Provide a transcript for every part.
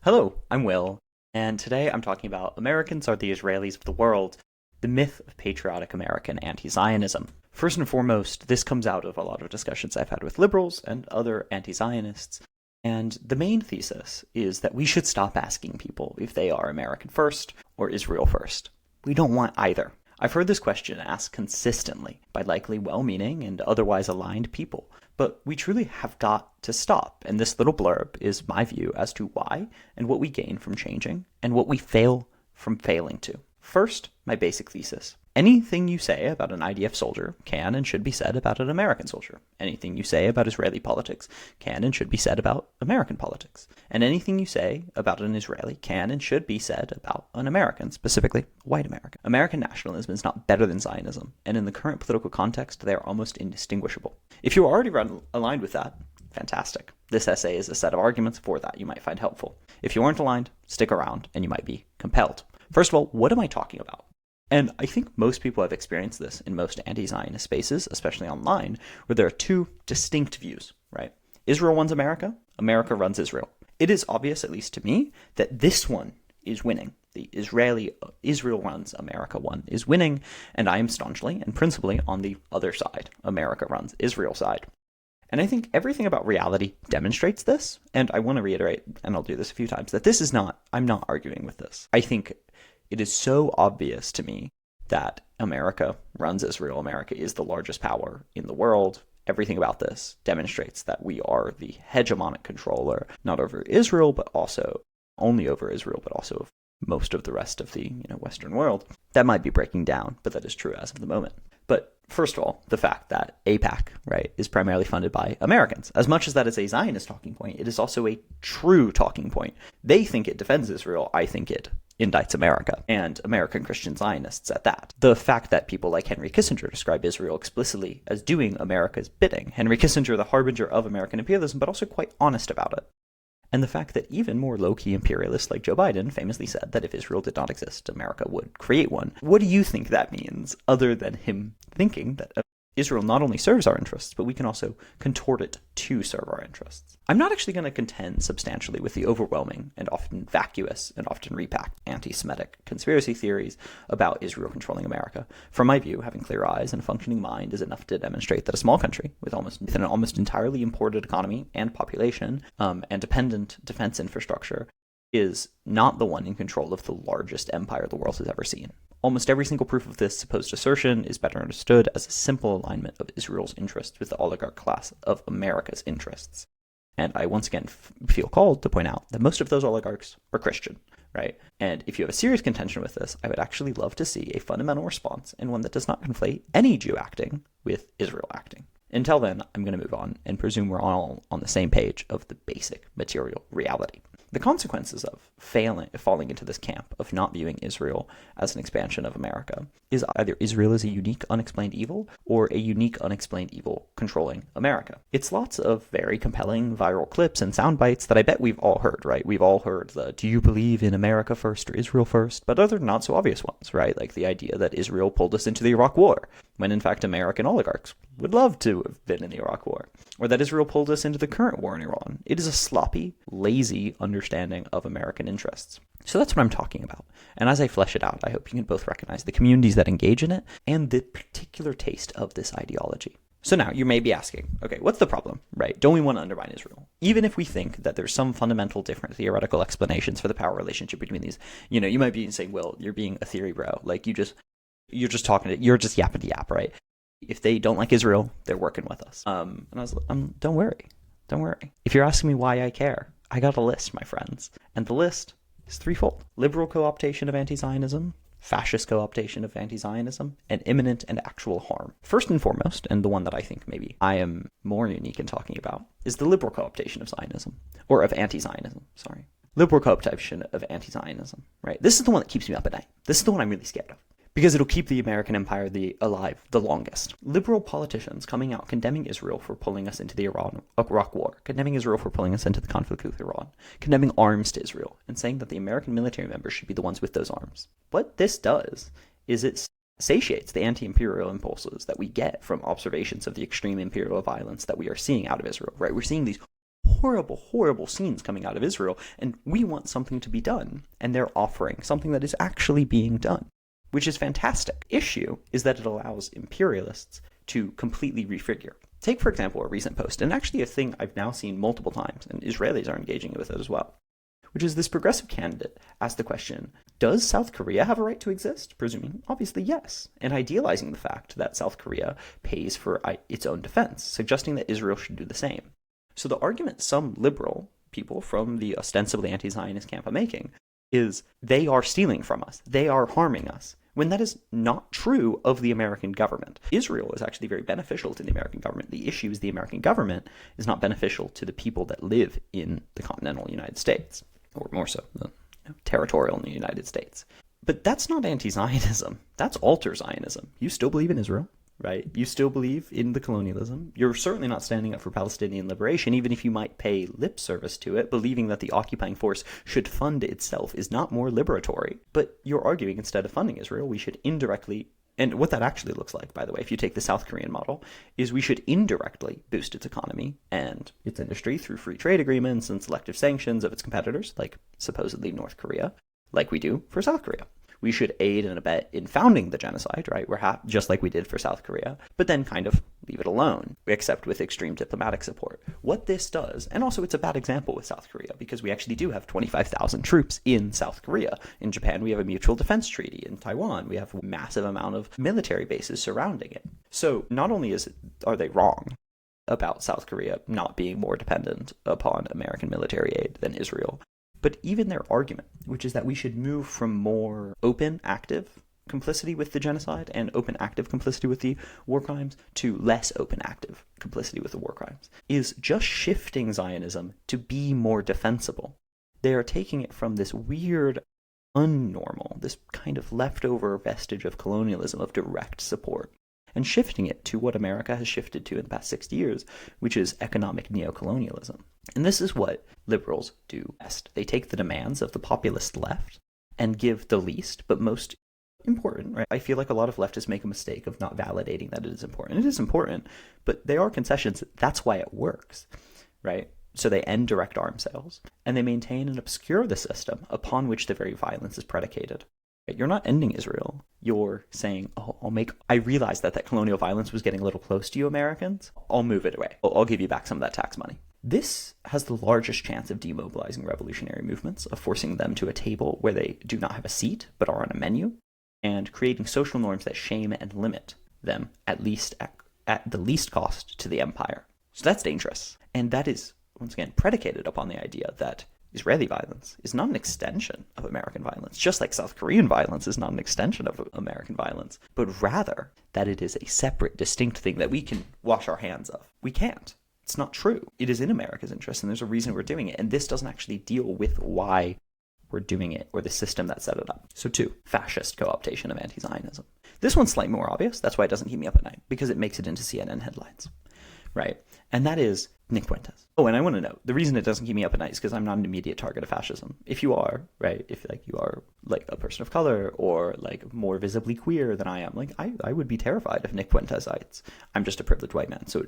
Hello, I'm Will, and today I'm talking about Americans are the Israelis of the world, the myth of patriotic American anti-Zionism. First and foremost, this comes out of a lot of discussions I've had with liberals and other anti-Zionists, and the main thesis is that we should stop asking people if they are American first or Israel first. We don't want either. I've heard this question asked consistently by likely well-meaning and otherwise aligned people, but we truly have got to stop, and this little blurb is my view as to why and what we gain from changing and what we fail from failing to. First, my basic thesis. Anything you say about an IDF soldier can and should be said about an American soldier. Anything you say about Israeli politics can and should be said about American politics. And anything you say about an Israeli can and should be said about an American, specifically white American. American nationalism is not better than Zionism, and in the current political context, they are almost indistinguishable. If you are already aligned with that, fantastic. This essay is a set of arguments for that you might find helpful. If you aren't aligned, stick around and you might be compelled. First of all, what am I talking about? And I think most people have experienced this in most anti-Zionist spaces, especially online, where there are two distinct views, right? Israel runs America, America runs Israel. It is obvious, at least to me, that this one is winning. The Israel runs America one is winning, and I am staunchly and principally on the other side, America runs Israel side. And I think everything about reality demonstrates this, and I want to reiterate, and I'll do this a few times, that I'm not arguing with this. I think it is so obvious to me that America runs Israel. America is the largest power in the world. Everything about this demonstrates that we are the hegemonic controller, not over Israel, but also only over Israel, but also of most of the rest of the Western world. That might be breaking down, but that is true as of the moment. But first of all, the fact that AIPAC, right, is primarily funded by Americans. As much as that is a Zionist talking point, it is also a true talking point. They think it defends Israel. I think it indicts America, and American Christian Zionists at that. The fact that people like Henry Kissinger describe Israel explicitly as doing America's bidding. Henry Kissinger, the harbinger of American imperialism, but also quite honest about it. And the fact that even more low-key imperialists like Joe Biden famously said that if Israel did not exist, America would create one. What do you think that means, other than him thinking that Israel not only serves our interests, but we can also contort it to serve our interests? I'm not actually going to contend substantially with the overwhelming and often vacuous and often repacked anti-Semitic conspiracy theories about Israel controlling America. From my view, having clear eyes and a functioning mind is enough to demonstrate that a small country with an almost entirely imported economy and population and dependent defense infrastructure is not the one in control of the largest empire the world has ever seen. Almost every single proof of this supposed assertion is better understood as a simple alignment of Israel's interests with the oligarch class of America's interests. And I once again feel called to point out that most of those oligarchs are Christian, right? And if you have a serious contention with this, I would actually love to see a fundamental response and one that does not conflate any Jew acting with Israel acting. Until then, I'm going to move on and presume we're all on the same page of the basic material reality. The consequences of falling into this camp of not viewing Israel as an expansion of America is either Israel is a unique unexplained evil or a unique unexplained evil controlling America. It's lots of very compelling viral clips and sound bites that I bet we've all heard, right? We've all heard the "do you believe in America first or Israel first?" but other not so obvious ones, right? Like the idea that Israel pulled us into the Iraq War, when in fact American oligarchs would love to have been in the Iraq War, or that Israel pulled us into the current war in Iran. It is a sloppy, lazy understanding of American interests. So that's what I'm talking about. And as I flesh it out, I hope you can both recognize the communities that engage in it and the particular taste of this ideology. So now you may be asking, okay, what's the problem, right? Don't we want to undermine Israel? Even if we think that there's some fundamental different theoretical explanations for the power relationship between these, you might be saying, Will, you're being a theory bro. Like you're just yapping to yap, right? If they don't like Israel, they're working with us. And I was like, don't worry. If you're asking me why I care, I got a list, my friends. And the list is threefold. Liberal co-optation of anti-Zionism, fascist co-optation of anti-Zionism, and imminent and actual harm. First and foremost, and the one that I think maybe I am more unique in talking about, is the liberal co-optation of Zionism, or of anti-Zionism, sorry. Liberal co-optation of anti-Zionism, right? This is the one that keeps me up at night. This is the one I'm really scared of, because it'll keep the American empire alive the longest. Liberal politicians coming out condemning Israel for pulling us into the Iraq War, condemning Israel for pulling us into the conflict with Iran, condemning arms to Israel, and saying that the American military members should be the ones with those arms. What this does is it satiates the anti-imperial impulses that we get from observations of the extreme imperial violence that we are seeing out of Israel, right? We're seeing these horrible, horrible scenes coming out of Israel, and we want something to be done, and they're offering something that is actually being done, which is fantastic. Issue is that it allows imperialists to completely refigure. Take, for example, a recent post, and actually a thing I've now seen multiple times, and Israelis are engaging with it as well, which is this progressive candidate asked the question, does South Korea have a right to exist? Presuming, obviously, yes, and idealizing the fact that South Korea pays for its own defense, suggesting that Israel should do the same. So the argument some liberal people from the ostensibly anti-Zionist camp are making is they are stealing from us, they are harming us, when that is not true of the American government. Israel is actually very beneficial to the American government. The issue is the American government is not beneficial to the people that live in the continental United States, or more so, the territorial in the United States. But that's not anti-Zionism. That's alter-Zionism. You still believe in Israel, right? You still believe in the colonialism. You're certainly not standing up for Palestinian liberation, even if you might pay lip service to it, believing that the occupying force should fund itself is not more liberatory. But you're arguing instead of funding Israel, we should indirectly, and what that actually looks like, by the way, if you take the South Korean model, is we should indirectly boost its economy and its industry through free trade agreements and selective sanctions of its competitors, like supposedly North Korea, like we do for South Korea. We should aid and abet in founding the genocide, right? Just like we did for South Korea, but then kind of leave it alone, except with extreme diplomatic support. What this does, and also it's a bad example with South Korea, because we actually do have 25,000 troops in South Korea. In Japan, we have a mutual defense treaty. In Taiwan, we have a massive amount of military bases surrounding it. So not only are they wrong about South Korea not being more dependent upon American military aid than Israel, but even their argument, which is that we should move from more open, active complicity with the genocide and open, active complicity with the war crimes to less open, active complicity with the war crimes, is just shifting Zionism to be more defensible. They are taking it from this weird, unnormal, this kind of leftover vestige of colonialism of direct support, and shifting it to what America has shifted to in the past 60 years, which is economic neocolonialism. And this is what liberals do best. They take the demands of the populist left and give the least but most important, right? I feel like a lot of leftists make a mistake of not validating that it is important. It is important, but they are concessions. That's why it works, right? So they end direct arms sales, and they maintain and obscure the system upon which the very violence is predicated. You're not ending Israel. You're saying, I realized that colonial violence was getting a little close to you Americans. I'll move it away. I'll give you back some of that tax money. This has the largest chance of demobilizing revolutionary movements, of forcing them to a table where they do not have a seat, but are on a menu, and creating social norms that shame and limit them at the least cost to the empire. So that's dangerous. And that is, once again, predicated upon the idea that Israeli violence is not an extension of American violence, just like South Korean violence is not an extension of American violence, but rather that it is a separate, distinct thing that we can wash our hands of. We can't. It's not true. It is in America's interest, and there's a reason we're doing it. And this doesn't actually deal with why we're doing it or the system that set it up. So 2, fascist co-optation of anti-Zionism. This one's slightly more obvious. That's why it doesn't keep me up at night, because it makes it into CNN headlines, right? And that is Nick Fuentes. Oh, and I want to know, the reason it doesn't keep me up at night is because I'm not an immediate target of fascism. If you are, right, if you are a person of color or more visibly queer than I am, I would be terrified if Nick Fuentes cites. I'm just a privileged white man, so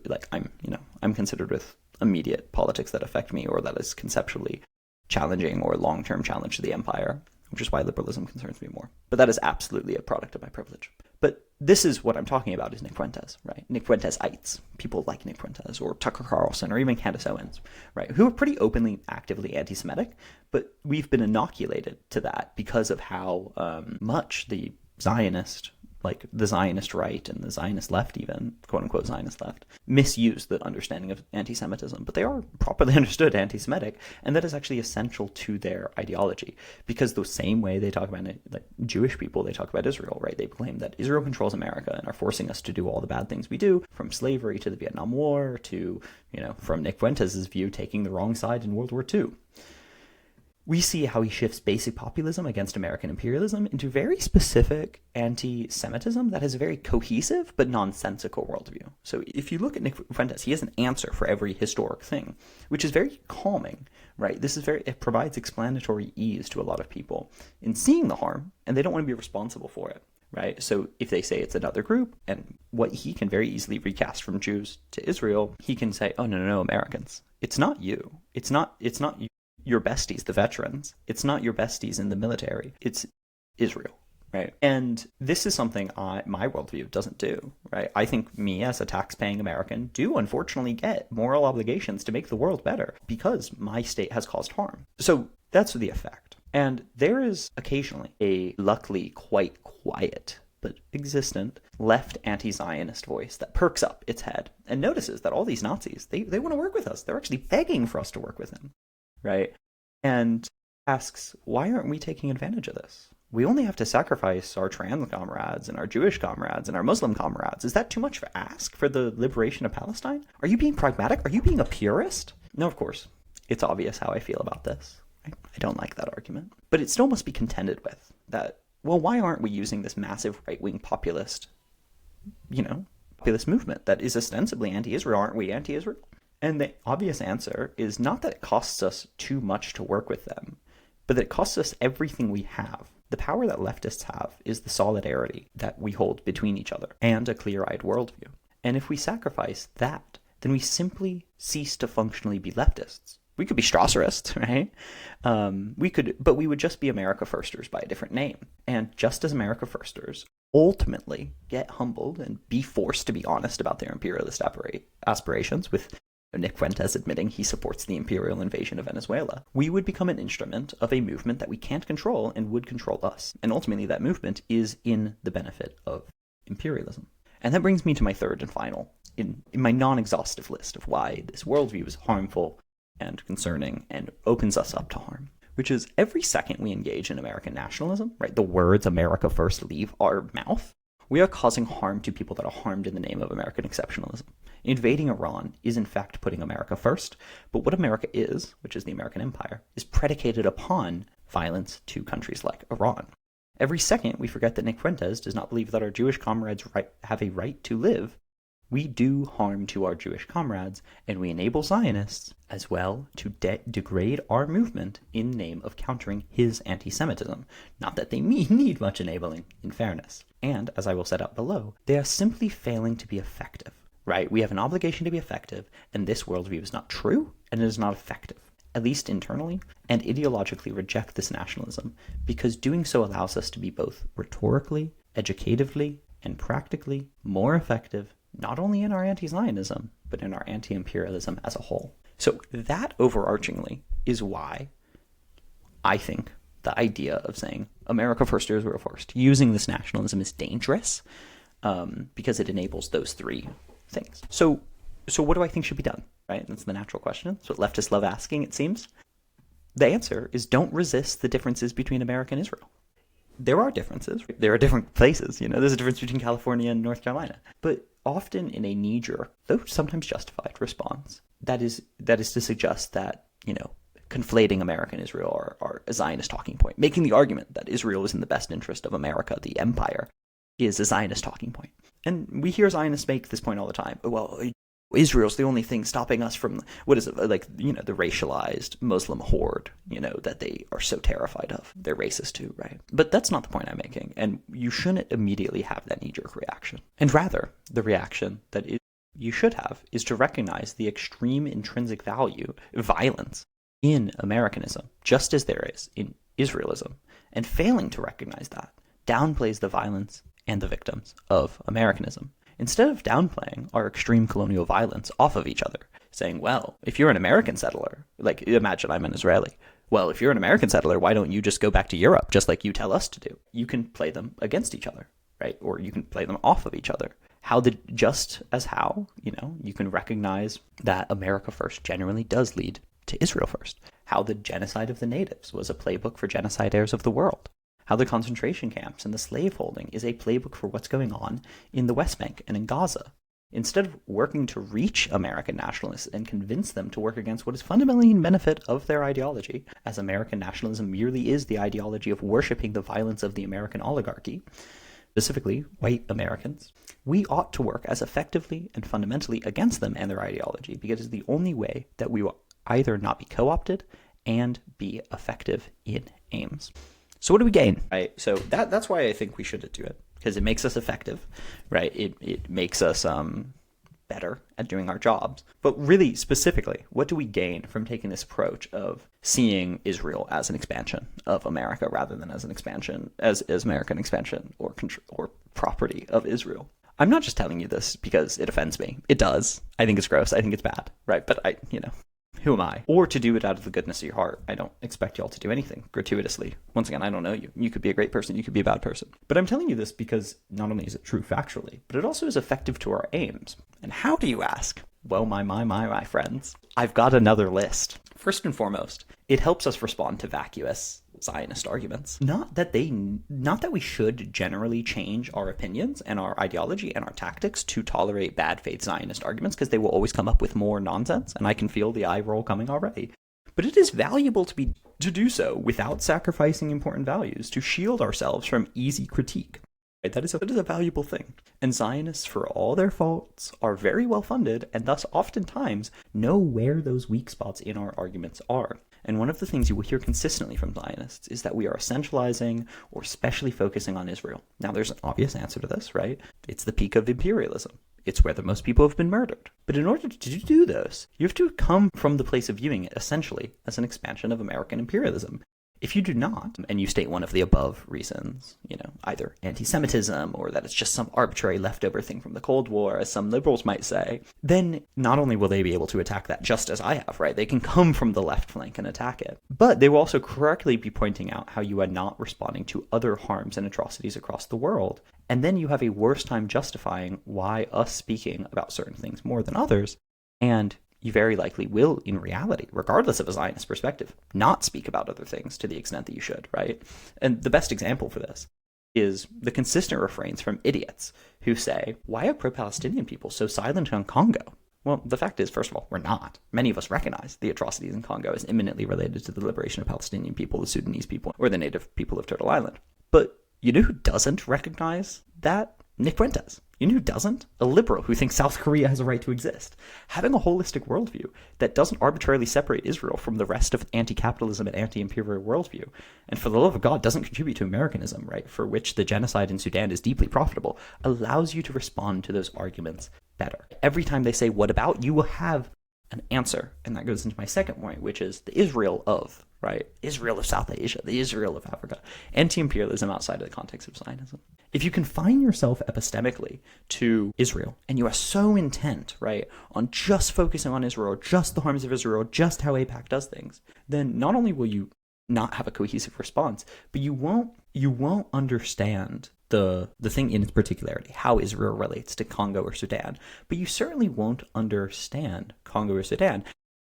I'm considered with immediate politics that affect me or that is conceptually challenging or long-term challenge to the empire, which is why liberalism concerns me more. But that is absolutely a product of my privilege. But this is what I'm talking about is Nick Fuentes, right? Nick Fuentes-ites, people like Nick Fuentes or Tucker Carlson or even Candace Owens, right? Who are pretty openly, actively anti-Semitic, but we've been inoculated to that because of how much the Zionist right and the Zionist left, even quote-unquote Zionist left, misuse the understanding of anti-Semitism. But they are properly understood anti-Semitic, and that is actually essential to their ideology, because the same way they talk about Jewish people, they talk about Israel, right? They claim that Israel controls America and are forcing us to do all the bad things we do, from slavery to the Vietnam War to, from Nick Fuentes' view, taking the wrong side in World War II. We see how he shifts basic populism against American imperialism into very specific anti-Semitism that has a very cohesive but nonsensical worldview. So if you look at Nick Fuentes, he has an answer for every historic thing, which is very calming, right? It provides explanatory ease to a lot of people in seeing the harm, and they don't want to be responsible for it. right? So if they say it's another group, and what he can very easily recast from Jews to Israel, he can say, oh, no, no, no, Americans. It's not you. It's not your besties, the veterans. It's not your besties in the military. It's Israel, right? And this is something my worldview doesn't do, right? I think me as a tax-paying American do unfortunately get moral obligations to make the world better because my state has caused harm. So that's the effect. And there is occasionally a luckily quite quiet but existent left anti-Zionist voice that perks up its head and notices that all these Nazis, they want to work with us. They're actually begging for us to work with them, right? And asks, why aren't we taking advantage of this? We only have to sacrifice our trans comrades and our Jewish comrades and our Muslim comrades. Is that too much to ask for the liberation of Palestine? Are you being pragmatic? Are you being a purist? No, of course. It's obvious how I feel about this. I don't like that argument. But it still must be contended with that, well, why aren't we using this massive right-wing populist movement that is ostensibly anti-Israel? Aren't we anti-Israel? And the obvious answer is not that it costs us too much to work with them, but that it costs us everything we have. The power that leftists have is the solidarity that we hold between each other and a clear-eyed worldview. And if we sacrifice that, then we simply cease to functionally be leftists. We could be Strasserists, right? But we would just be America Firsters by a different name. And just as America Firsters ultimately get humbled and be forced to be honest about their imperialist aspirations, with Nick Fuentes admitting he supports the imperial invasion of Venezuela, we would become an instrument of a movement that we can't control and would control us. And ultimately that movement is in the benefit of imperialism. And that brings me to my third and final, in my non-exhaustive list of why this worldview is harmful and concerning and opens us up to harm, which is every second we engage in American nationalism, right, the words America first leave our mouth, we are causing harm to people that are harmed in the name of American exceptionalism. Invading Iran is in fact putting America first, but what America is, which is the American empire, is predicated upon violence to countries like Iran. Every second we forget that Nick Fuentes does not believe that our Jewish comrades have a right to live. We do harm to our Jewish comrades, and we enable Zionists as well to degrade our movement in name of countering his anti-Semitism. Not that they need much enabling, in fairness. And, as I will set out below, they are simply failing to be effective, right? We have an obligation to be effective, and this worldview is not true, and it is not effective, at least internally, and ideologically reject this nationalism, because doing so allows us to be both rhetorically, educatively, and practically more effective not only in our anti-Zionism, but in our anti-imperialism as a whole. So that overarchingly is why I think the idea of saying America first, Israel first, using this nationalism is dangerous, because it enables those three things. So what do I think should be done, right? That's the natural question. That's what leftists love asking, it seems. The answer is don't resist the differences between America and Israel. There are differences. There are different places, there's a difference between California and North Carolina. But often in a knee-jerk, though sometimes justified response, that is to suggest that, conflating America and Israel are a Zionist talking point. Making the argument that Israel is in the best interest of America, the empire, is a Zionist talking point. And we hear Zionists make this point all the time. Well, Israel's the only thing stopping us from, the racialized Muslim horde, that they are so terrified of. They're racist too, right? But that's not the point I'm making, and you shouldn't immediately have that knee-jerk reaction. And rather, the reaction that you should have is to recognize the extreme intrinsic violence in Americanism, just as there is in Israelism, and failing to recognize that downplays the violence and the victims of Americanism. Instead of downplaying our extreme colonial violence off of each other, saying, well, if you're an American settler, like imagine I'm an Israeli, well, if you're an American settler, why don't you just go back to Europe, just like you tell us to do? You can play them against each other, right? Or you can play them off of each other. You can recognize that America first generally does lead to Israel first. How the genocide of the natives was a playbook for genocidaires of the world. How the concentration camps and the slaveholding is a playbook for what's going on in the West Bank and in Gaza. Instead of working to reach American nationalists and convince them to work against what is fundamentally in benefit of their ideology, as American nationalism merely is the ideology of worshiping the violence of the American oligarchy, specifically white Americans, we ought to work as effectively and fundamentally against them and their ideology, because it is the only way that we will either not be co-opted and be effective in aims. So what do we gain? Right. So that's why I think we should do it, because it makes us effective, right? It makes us better at doing our jobs. But really specifically, what do we gain from taking this approach of seeing Israel as an expansion of America rather than as an expansion, as American expansion or property of Israel? I'm not just telling you this because it offends me. It does. I think it's gross. I think it's bad, right? But who am I? Or to do it out of the goodness of your heart. I don't expect y'all to do anything gratuitously. Once again, I don't know you. You could be a great person. You could be a bad person. But I'm telling you this because not only is it true factually, but it also is effective to our aims. And how do you ask? Well, my friends, I've got another list. First and foremost, it helps us respond to vacuous Zionist arguments. Not that we should generally change our opinions and our ideology and our tactics to tolerate bad faith Zionist arguments, because they will always come up with more nonsense, and I can feel the eye roll coming already. But it is valuable to do so without sacrificing important values, to shield ourselves from easy critique. Right? That is a valuable thing. And Zionists, for all their faults, are very well funded, and thus oftentimes know where those weak spots in our arguments are. And one of the things you will hear consistently from Zionists is that we are essentializing or specially focusing on Israel. Now, there's an obvious answer to this, right? It's the peak of imperialism. It's where the most people have been murdered. But in order to do this, you have to come from the place of viewing it essentially as an expansion of American imperialism. If you do not, and you state one of the above reasons, either anti-Semitism or that it's just some arbitrary leftover thing from the Cold War, as some liberals might say, then not only will they be able to attack that just as I have, right? They can come from the left flank and attack it. But they will also correctly be pointing out how you are not responding to other harms and atrocities across the world. And then you have a worse time justifying why us speaking about certain things more than others, and you very likely will, in reality, regardless of a Zionist perspective, not speak about other things to the extent that you should, right? And the best example for this is the consistent refrains from idiots who say, why are pro-Palestinian people so silent on Congo? Well, the fact is, first of all, we're not. Many of us recognize the atrocities in Congo as imminently related to the liberation of Palestinian people, the Sudanese people, or the native people of Turtle Island. But you know who doesn't recognize that? Nick Fuentes. You know who doesn't? A liberal who thinks South Korea has a right to exist. Having a holistic worldview that doesn't arbitrarily separate Israel from the rest of anti-capitalism and anti-imperial worldview, and for the love of God doesn't contribute to Americanism, right, for which the genocide in Sudan is deeply profitable, allows you to respond to those arguments better. Every time they say, what about, you will have an answer. And that goes into my second point, which is the Israel of, right? Israel of South Asia, the Israel of Africa, anti-imperialism outside of the context of Zionism. If you confine yourself epistemically to Israel, and you are so intent, right, on just focusing on Israel, just the harms of Israel, just how AIPAC does things, then not only will you not have a cohesive response, but you won't understand the thing in its particularity, how Israel relates to Congo or Sudan, but you certainly won't understand Congo or Sudan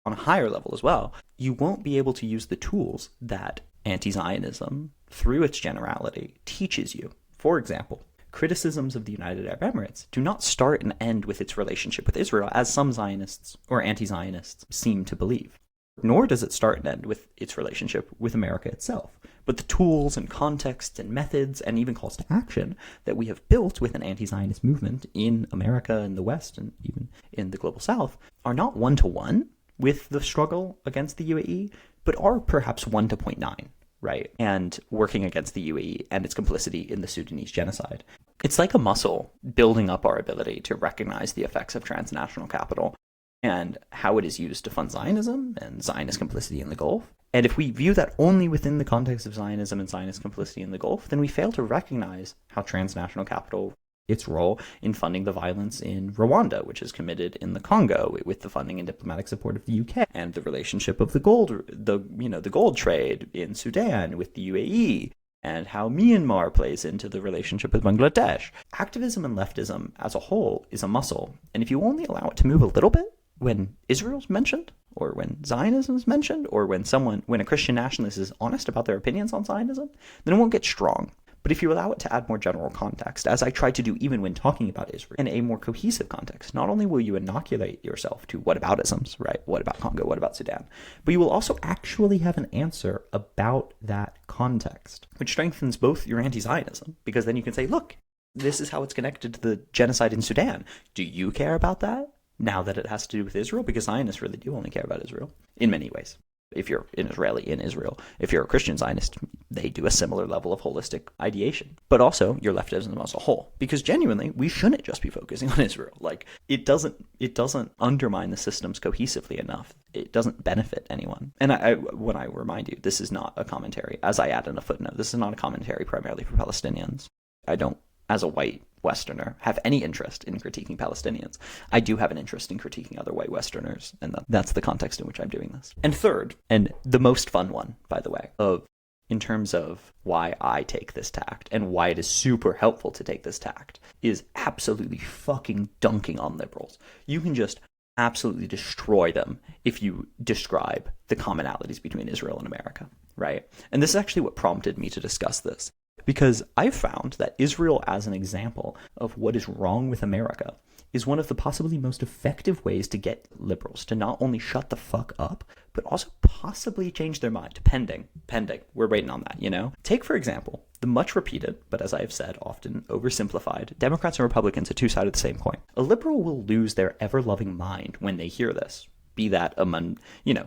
on a higher level as well. You won't be able to use the tools that anti-Zionism, through its generality, teaches you. For example, criticisms of the United Arab Emirates do not start and end with its relationship with Israel, as some Zionists or anti-Zionists seem to believe. Nor does it start and end with its relationship with America itself. But the tools and contexts and methods and even calls to action that we have built with an anti-Zionist movement in America and the West and even in the global South are not one-to-one with the struggle against the UAE, but are perhaps 1 to 0.9, right? And working against the UAE and its complicity in the Sudanese genocide. It's like a muscle building up our ability to recognize the effects of transnational capital and how it is used to fund Zionism and Zionist complicity in the Gulf. And if we view that only within the context of Zionism and Zionist complicity in the Gulf, then we fail to recognize how transnational capital, its role in funding the violence in Rwanda, which is committed in the Congo, with the funding and diplomatic support of the UK, and the relationship of the gold trade in Sudan with the UAE, and how Myanmar plays into the relationship with Bangladesh. Activism and leftism as a whole is a muscle, and if you only allow it to move a little bit, when Israel's mentioned, or when Zionism is mentioned, or when a Christian nationalist is honest about their opinions on Zionism, then it won't get strong. But if you allow it to add more general context, as I try to do even when talking about Israel, in a more cohesive context, not only will you inoculate yourself to whataboutisms, right? What about Congo? What about Sudan? But you will also actually have an answer about that context, which strengthens both your anti-Zionism, because then you can say, look, this is how it's connected to the genocide in Sudan. Do you care about that? Now that it has to do with Israel, because Zionists really do only care about Israel in many ways. If you're an Israeli in Israel, if you're a Christian Zionist, they do a similar level of holistic ideation. But also your leftism as a whole, because genuinely we shouldn't just be focusing on Israel. Like it doesn't undermine the systems cohesively enough. It doesn't benefit anyone. And when I remind you, this is not a commentary, as I add in a footnote, this is not a commentary primarily for Palestinians. I don't, as a white Westerner, have any interest in critiquing Palestinians. I do have an interest in critiquing other white Westerners, and that's the context in which I'm doing this. And third, and the most fun one, by the way, in terms of why I take this tact and why it is super helpful to take this tact, is absolutely fucking dunking on liberals. You can just absolutely destroy them if you describe the commonalities between Israel and America, right? And this is actually what prompted me to discuss this. Because I've found that Israel as an example of what is wrong with America is one of the possibly most effective ways to get liberals to not only shut the fuck up, but also possibly change their mind, pending. We're waiting on that, you know? Take, for example, the much repeated, but as I have said, often oversimplified, Democrats and Republicans are two sides of the same coin. A liberal will lose their ever-loving mind when they hear this. Be that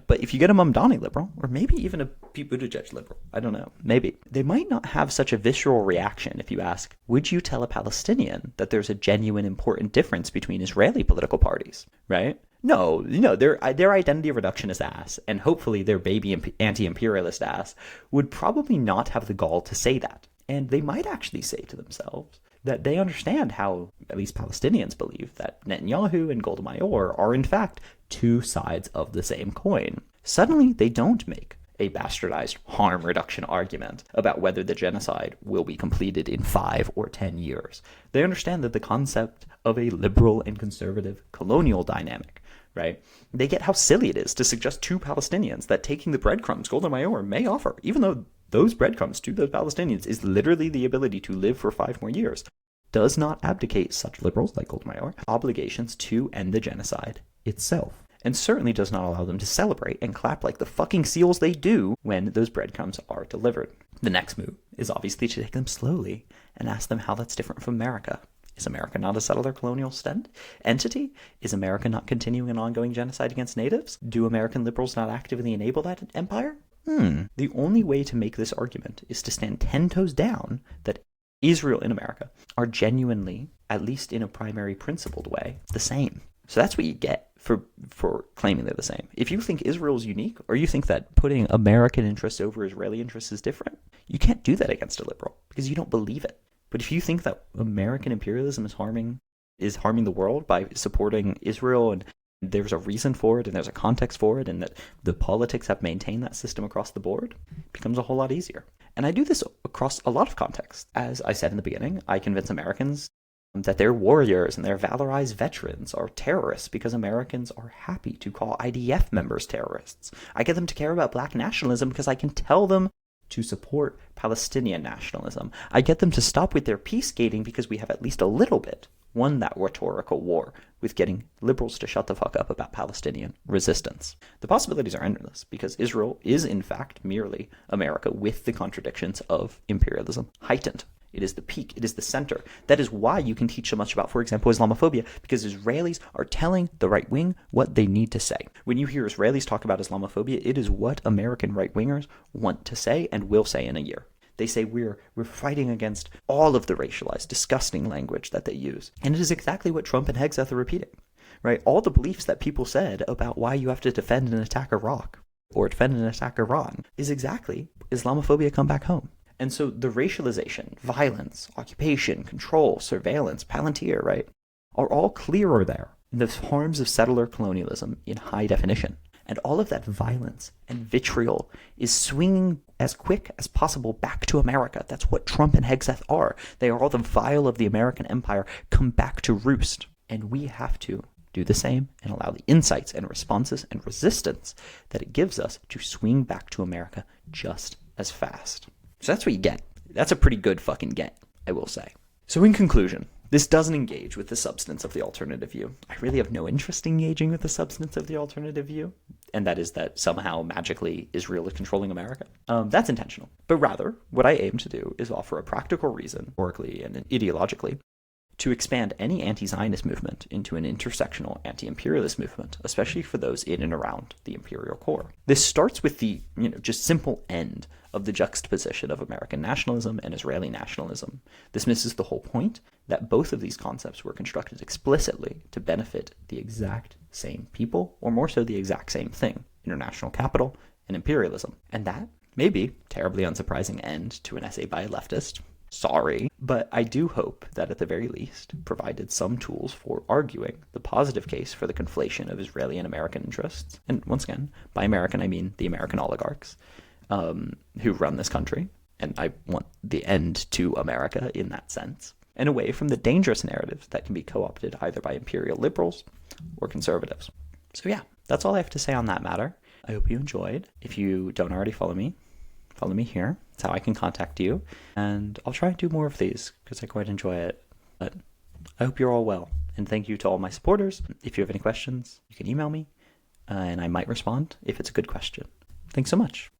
but if you get a Mamdani liberal, or maybe even a Pete Buttigieg liberal, I don't know, maybe, they might not have such a visceral reaction if you ask, would you tell a Palestinian that there's a genuine important difference between Israeli political parties, right? No, their identity reductionist ass, and hopefully their baby anti-imperialist ass, would probably not have the gall to say that. And they might actually say to themselves that they understand how, at least Palestinians believe, that Netanyahu and Golda Meir are in fact two sides of the same coin. Suddenly, they don't make a bastardized harm reduction argument about whether the genocide will be completed in 5 or 10 years. They understand that the concept of a liberal and conservative colonial dynamic, right? They get how silly it is to suggest to Palestinians that taking the breadcrumbs Golda Meir may offer, even though those breadcrumbs to those Palestinians is literally the ability to live for 5 more years, does not abdicate such liberals like Golda Meir obligations to end the genocide itself, and certainly does not allow them to celebrate and clap like the fucking seals they do when those breadcrumbs are delivered. The next move is obviously to take them slowly and ask them how that's different from America. Is America not a settler colonial entity? Is America not continuing an ongoing genocide against natives? Do American liberals not actively enable that empire? The only way to make this argument is to stand 10 toes down that Israel and America are genuinely, at least in a primary principled way, the same. So that's what you get for claiming they're the same. If you think Israel is unique, or you think that putting American interests over Israeli interests is different, you can't do that against a liberal because you don't believe it. But if you think that American imperialism is harming the world by supporting Israel, and there's a reason for it and there's a context for it, and that the politics have maintained that system across the board, it becomes a whole lot easier. And I do this across a lot of contexts. As I said in the beginning, I convince Americans that their warriors and their valorized veterans are terrorists because Americans are happy to call IDF members terrorists. I get them to care about black nationalism because I can tell them to support Palestinian nationalism. I get them to stop with their peace gating because we have at least a little bit won that rhetorical war with getting liberals to shut the fuck up about Palestinian resistance. The possibilities are endless because Israel is in fact merely America with the contradictions of imperialism heightened. It is the peak. It is the center. That is why you can teach so much about, for example, Islamophobia, because Israelis are telling the right wing what they need to say. When you hear Israelis talk about Islamophobia, it is what American right-wingers want to say and will say in a year. They say we're fighting against all of the racialized, disgusting language that they use. And it is exactly what Trump and Hegseth are repeating, right? All the beliefs that people said about why you have to defend and attack Iraq or defend and attack Iran is exactly Islamophobia come back home. And so the racialization, violence, occupation, control, surveillance, Palantir, right, are all clearer there in the harms of settler colonialism in high definition. And all of that violence and vitriol is swinging as quick as possible back to America. That's what Trump and Hegseth are. They are all the vile of the American empire come back to roost. And we have to do the same and allow the insights and responses and resistance that it gives us to swing back to America just as fast. So that's what you get. That's a pretty good fucking get, I will say. So in conclusion, this doesn't engage with the substance of the alternative view. I really have no interest in engaging with the substance of the alternative view, and that is that somehow magically Israel is controlling America. That's intentional. But rather, what I aim to do is offer a practical reason, historically and ideologically, to expand any anti-Zionist movement into an intersectional anti-imperialist movement, especially for those in and around the imperial core. This starts with the, just simple end of the juxtaposition of American nationalism and Israeli nationalism. This misses the whole point that both of these concepts were constructed explicitly to benefit the exact same people, or more so the exact same thing, international capital and imperialism. And that may be terribly unsurprising end to an essay by a leftist. Sorry, but I do hope that at the very least provided some tools for arguing the positive case for the conflation of Israeli and American interests. And once again, by American, I mean the American oligarchs who run this country. And I want the end to America in that sense. And away from the dangerous narratives that can be co-opted either by imperial liberals or conservatives. So yeah, that's all I have to say on that matter. I hope you enjoyed. If you don't already follow me here. That's how I can contact you. And I'll try and do more of these because I quite enjoy it. But I hope you're all well. And thank you to all my supporters. If you have any questions, you can email me and I might respond if it's a good question. Thanks so much.